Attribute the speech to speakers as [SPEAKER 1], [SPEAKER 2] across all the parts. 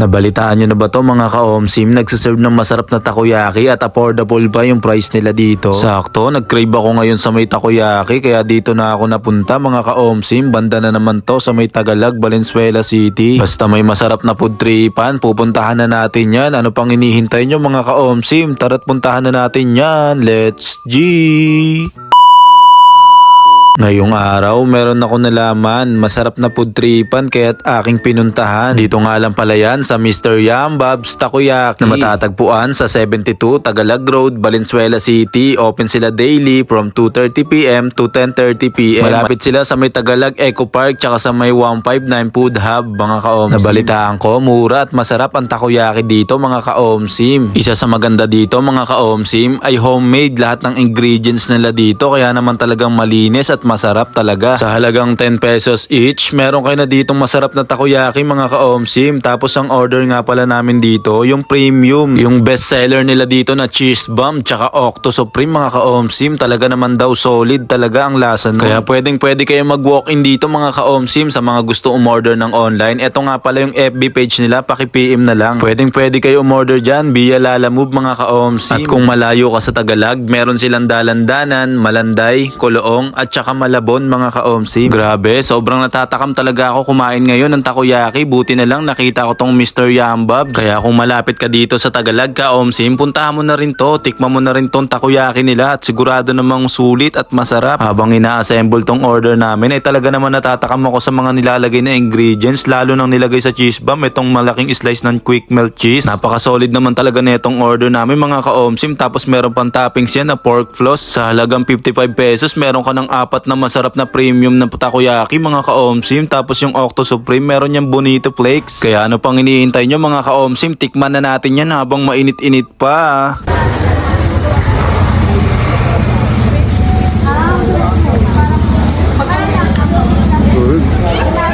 [SPEAKER 1] Nabalitaan nyo na ba to mga ka-omsim? Nagsiserve ng masarap na takoyaki at affordable pa yung price nila dito. Sakto, nag-crave ako ngayon sa may takoyaki kaya dito na ako napunta mga ka-omsim. Banda na naman to sa may Tagalog, Valenzuela City. Basta may masarap na food tripan, pupuntahan na natin yan. Ano pang inihintay nyo mga ka-omsim? Tara't puntahan na natin yan. Let's G! Ngayong araw, meron ako nalaman, masarap na food tripan kaya't aking pinuntahan. Dito nga lang pala yan sa Mr. Yambab's Takoyaki na matatagpuan sa 72 Tagalog Road, Valenzuela City. Open sila daily from 2:30 PM to 10:30 PM. Malapit sila sa may Tagalog Eco Park tsaka sa may 159 Food Hub mga ka-omsim. Nabalitaan ko, mura at masarap ang takoyaki dito mga ka-omsim. Isa sa maganda dito mga ka-omsim ay homemade lahat ng ingredients nila dito kaya naman talagang malinis at masarap talaga. Sa halagang 10 pesos each, meron kayo na ditong masarap na takoyaki mga ka-omsim. Tapos ang order nga pala namin dito, yung premium, yung best seller nila dito na cheese bomb tsaka Octo Supreme mga ka-omsim. Talaga naman daw solid talaga ang lasa nun. Kaya pwede kayo mag-walk-in dito mga ka-omsim sa mga gusto umorder ng online. Ito nga pala yung FB page nila, paki-PM na lang. Pwede kayo umorder dyan via Lalamove mga ka-omsim. At kung malayo ka sa Tagalog, meron silang Dalandanan, Malanday, Coloong at tsaka Malabon mga ka-omsim. Grabe, sobrang natatakam talaga ako kumain ngayon ng takoyaki. Buti na lang nakita ko tong Mr. Yambab. Kaya kung malapit ka dito sa Tagalog ka-omsim, puntahan mo na rin to. Tikman mo na rin tong takoyaki nila at sigurado namang sulit at masarap. Habang ina-assemble tong order namin ay talaga naman natatakam ako sa mga nilalagay na ingredients, lalo nang nilagay sa cheese bomb itong malaking slice ng quick melt cheese. Napaka-solid naman talaga na itong order namin mga ka-omsim. Tapos meron pang toppings yan na pork floss. Sa halagang 55 pesos meron ka ng apat na masarap na premium na takoyaki mga ka-omsim. Tapos yung Octo Supreme meron yung Bonito Flakes. Kaya ano pang iniintay nyo mga ka-omsim? Tikman na natin yan habang mainit-init pa.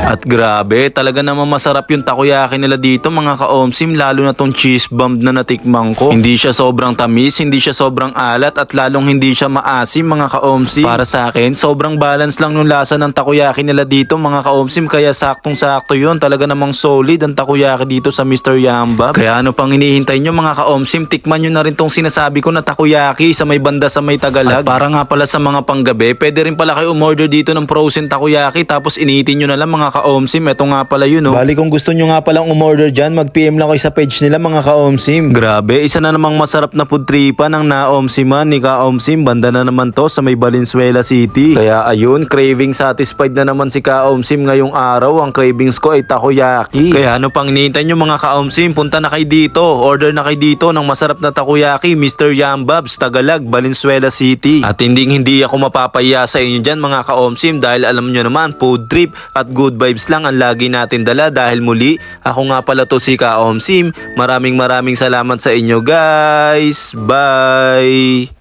[SPEAKER 1] At grabe, talaga naman masarap yung takoyaki nila dito mga ka-omsim, lalo na tong cheese bomb na natikman ko. Hindi siya sobrang tamis, hindi siya sobrang alat at lalong hindi siya maasim mga ka-omsim. Para sa akin, sobrang balance lang yung lasa ng takoyaki nila dito mga ka-omsim, kaya saktong-sakto yun. Talaga namang solid ang takoyaki dito sa Mr. Yambab. Kaya ano pang hinihintay nyo mga ka-omsim, tikman nyo na rin tong sinasabi ko na takoyaki sa may banda sa may Tagalog. At para nga pala sa mga panggabi, pwede rin pala kayo umorder dito ng frozen takoyaki tapos iniitin nyo na lang mga ka-omsim. Ito nga pala yun, oh. Bali kung gusto nyo nga palang umorder dyan, mag-PM lang kayo sa page nila mga ka-omsim. Grabe, isa na namang masarap na food tripan ang na-omsiman ni ka-omsim. Banda na naman to sa may Valenzuela City. Kaya ayun, craving satisfied na naman si ka-omsim ngayong araw. Ang cravings ko ay takoyaki. Kaya ano pang hinihintay nyo mga ka-omsim? Punta na kayo dito. Order na kayo dito ng masarap na takoyaki, Mr. Yambab's Tagalog, Valenzuela City. At hindi ako mapapaya sa inyo dyan mga ka-omsim dahil alam nyo naman, food trip at good vibes lang ang lagi natin dala. Dahil muli, ako nga pala to si ka-omsim. Maraming salamat sa inyo guys. Bye!